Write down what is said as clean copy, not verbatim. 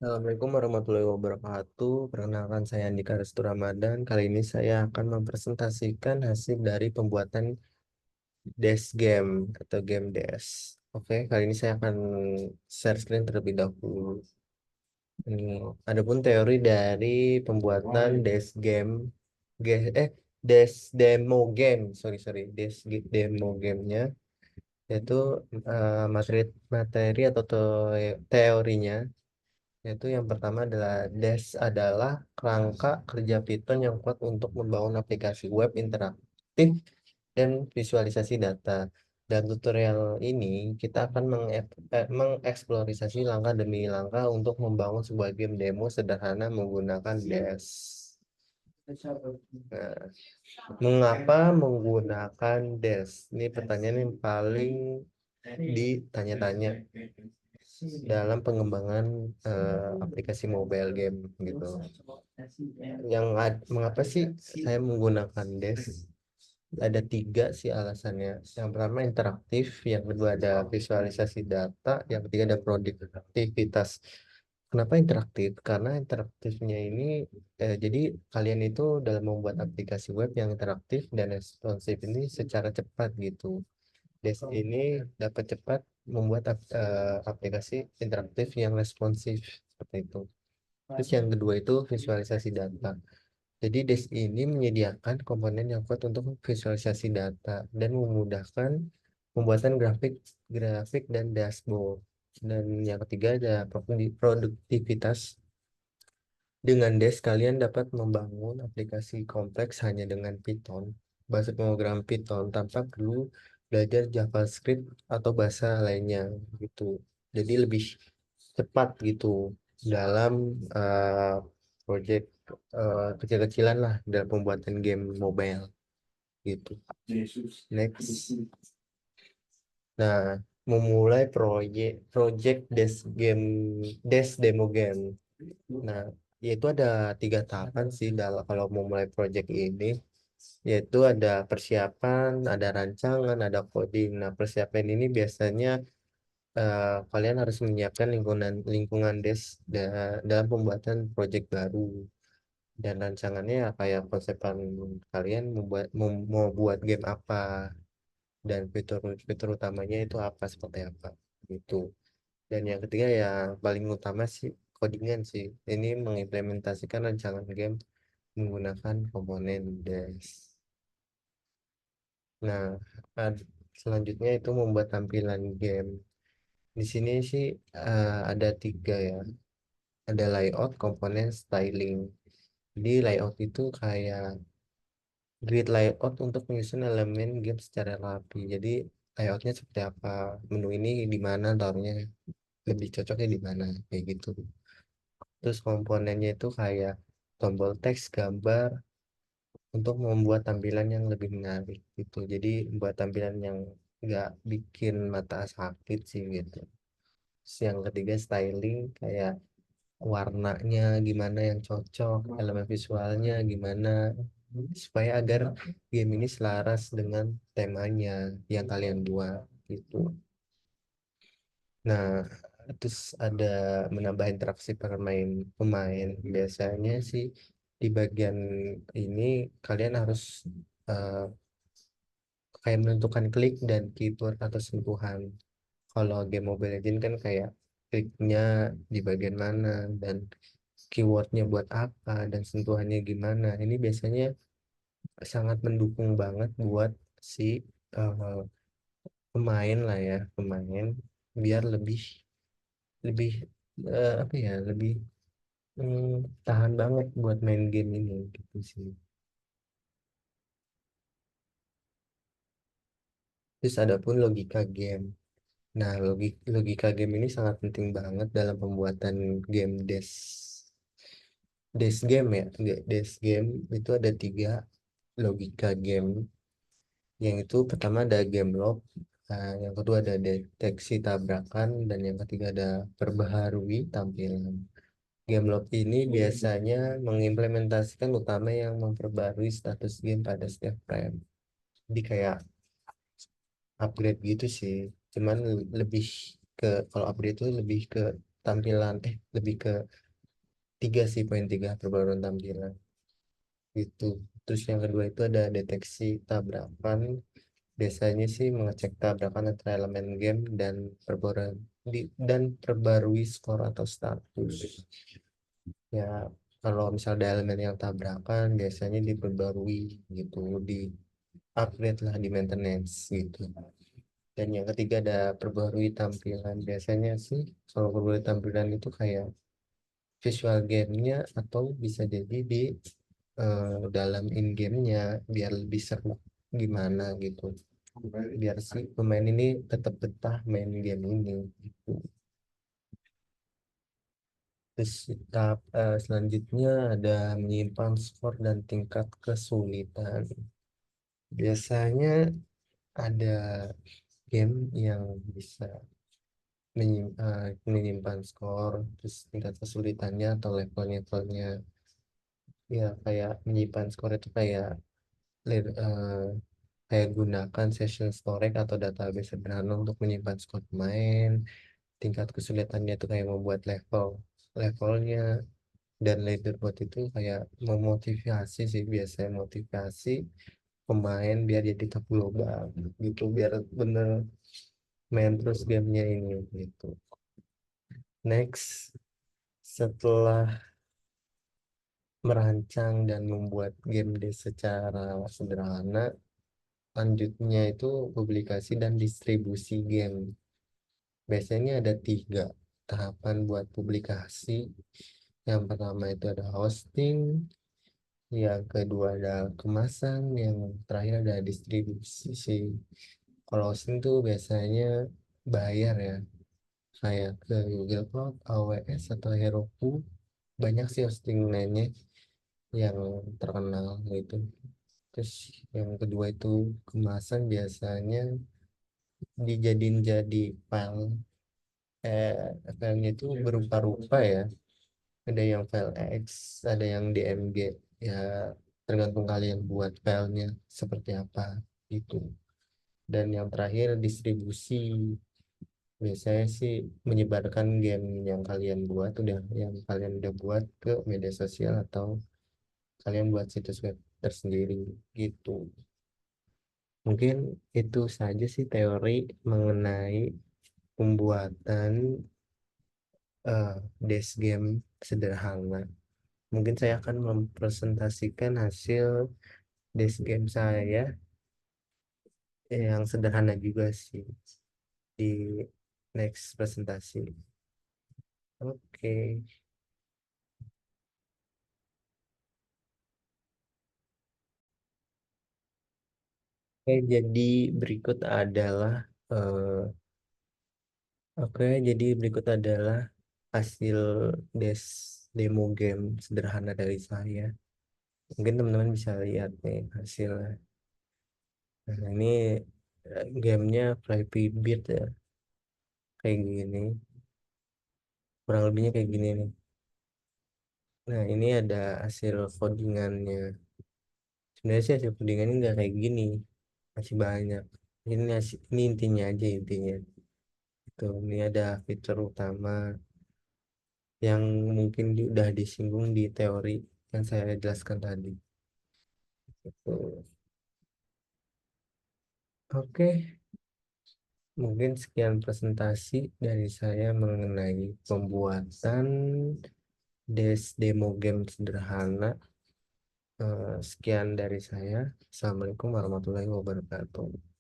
Assalamualaikum warahmatullahi wabarakatuh. Perkenalkan saya Andika Restu Ramadan. Kali ini saya akan mempresentasikan hasil dari pembuatan Dash Game atau game Dash. Oke, kali ini saya akan share screen terlebih dahulu. Ini adapun teori dari pembuatan Dash Game, Dash Demo Game, sorry, Dash Demo Gamenya, yaitu materi materi atau teorinya. Yaitu yang pertama adalah Dash adalah kerangka kerja Python yang kuat untuk membangun aplikasi web interaktif dan visualisasi data. Dan tutorial ini kita akan mengeksplorasi langkah demi langkah untuk membangun sebuah game demo sederhana menggunakan Dash. Nah, mengapa menggunakan Dash? Ini pertanyaan yang paling ditanya-tanya dalam pengembangan aplikasi mobile game gitu. Mengapa sih saya menggunakan Dash? Ada tiga sih alasannya. Yang pertama interaktif, yang kedua ada visualisasi data, yang ketiga ada produktivitas. Kenapa interaktif? Karena interaktifnya ini jadi kalian itu dalam membuat aplikasi web yang interaktif dan responsif ini secara cepat gitu. Des ini dapat cepat membuat aplikasi interaktif yang responsif seperti itu. Terus yang kedua itu visualisasi data. Jadi Des ini menyediakan komponen yang kuat untuk visualisasi data dan memudahkan pembuatan grafik dan dashboard. Dan yang ketiga ada produktivitas. Dengan Dash, kalian dapat membangun aplikasi kompleks hanya dengan Python, bahasa pemrograman Python, tanpa perlu belajar JavaScript atau bahasa lainnya gitu. Jadi lebih cepat gitu dalam project kecil-kecilan lah dalam pembuatan game mobile gitu. Next. Nah, memulai project Dash demo game. Nah, yaitu ada tiga tahapan sih dalam kalau mau mulai project ini, yaitu ada persiapan, ada rancangan, ada coding. Nah, persiapan ini biasanya kalian harus menyiapkan lingkungan lingkungan dalam pembuatan project baru. Dan rancangannya ya kayak konsepan kalian mau buat game apa dan fitur-fitur utamanya itu apa seperti apa gitu. Dan yang ketiga ya paling utama sih codingan sih. Ini mengimplementasikan rancangan game menggunakan komponen Dash. Nah, selanjutnya itu membuat tampilan game. Di sini sih ada tiga ya. Ada layout, komponen, styling. Jadi layout itu kayak grid layout untuk menyusun elemen game secara rapi. Jadi layoutnya seperti apa, menu ini di mana taruhnya, lebih cocoknya di mana kayak gitu. Terus komponennya itu kayak tombol teks, gambar, untuk membuat tampilan yang lebih menarik gitu. Jadi buat tampilan yang nggak bikin mata sakit sih gitu. Terus yang ketiga styling, kayak warnanya gimana yang cocok, elemen visualnya gimana, supaya agar game ini selaras dengan temanya yang kalian buat gitu. Nah, terus ada menambah interaksi pemain. Biasanya sih di bagian ini kalian harus eh, kayak menentukan klik dan keyboard atau sentuhan. Kalau game Mobile Legends kan kayak kliknya di bagian mana dan keywordnya buat apa dan sentuhannya gimana. Ini biasanya sangat mendukung banget buat si eh, pemain lah ya, pemain biar lebih lebih apa ya, lebih hmm, tahan banget buat main game ini gitu sih. Terus ada pun logika game. Nah, logika game ini sangat penting banget dalam pembuatan game Dash game ya. Dash game itu ada tiga logika game. Yang itu pertama ada game lock, yang kedua ada deteksi tabrakan, dan yang ketiga ada perbaharui tampilan. Game lock ini biasanya mengimplementasikan utama yang memperbarui status game pada setiap frame. Jadi kayak upgrade gitu sih. Cuman lebih ke kalau upgrade itu lebih ke tampilan, lebih ke tiga sih, poin tiga perbaruan tampilan gitu. Terus yang kedua itu ada deteksi tabrakan. Biasanya sih mengecek tabrakan antara elemen game dan perbarui skor atau status. Ya, kalau misal ada elemen yang tabrakan, biasanya diperbarui gitu, di upgrade lah, di maintenance gitu. Dan yang ketiga ada perbarui tampilan. Biasanya sih kalau perbarui tampilan itu kayak visual gamenya, atau bisa jadi di dalam in gamenya, biar lebih seru gimana gitu, biar si pemain ini tetap betah main game ini gitu. Terus tahap selanjutnya ada menyimpan skor dan tingkat kesulitan. Biasanya ada game yang bisa menyimpan skor, terus tingkat kesulitannya atau levelnya. Ya, kayak menyimpan skor itu kayak kayak gunakan session storage atau database sederhana untuk menyimpan skor pemain. Tingkat kesulitannya itu kayak membuat levelnya, dan leaderboard itu kayak memotivasi sih, biasanya motivasi pemain biar jadi top global gitu, biar bener main terus gamenya ini gitu. Next, setelah merancang dan membuat game secara sederhana, lanjutnya itu publikasi dan distribusi game. Biasanya ada tiga tahapan buat publikasi. Yang pertama itu ada hosting, yang kedua ada kemasan, yang terakhir ada distribusi sih. Kalau hosting tuh biasanya bayar ya, kayak ke Google Cloud, AWS, atau Heroku. Banyak sih hosting lainnya yang terkenal gitu. Terus yang kedua itu kemasan, biasanya dijadiin jadi file. Filenya itu berupa-rupa ya. Ada yang file X, ada yang DMG. Ya, tergantung kalian buat filenya seperti apa gitu. Dan yang terakhir distribusi. Biasanya sih menyebarkan game yang kalian udah buat ke media sosial, atau kalian buat situs web tersendiri gitu. Mungkin itu saja sih teori mengenai pembuatan desk game sederhana. Mungkin saya akan mempresentasikan hasil desk game saya yang sederhana juga sih di next presentasi. Oke. Oke, jadi berikut adalah eh, jadi berikut adalah hasil des demo game sederhana dari saya. Mungkin teman-teman bisa lihat nih hasilnya. Nah, ini gamenya Flappy Bird ya, kayak gini. Kurang lebihnya kayak gini nih. Nah, ini ada hasil codingannya. Sebenarnya sih hasil codingannya nggak kayak gini, masih banyak. Ini intinya aja, intinya. Tuh, ini ada fitur utama yang mungkin udah disinggung di teori yang saya jelaskan tadi. Gitu. Oke, mungkin sekian presentasi dari saya mengenai pembuatan demo game sederhana. Sekian dari saya. Assalamualaikum warahmatullahi wabarakatuh.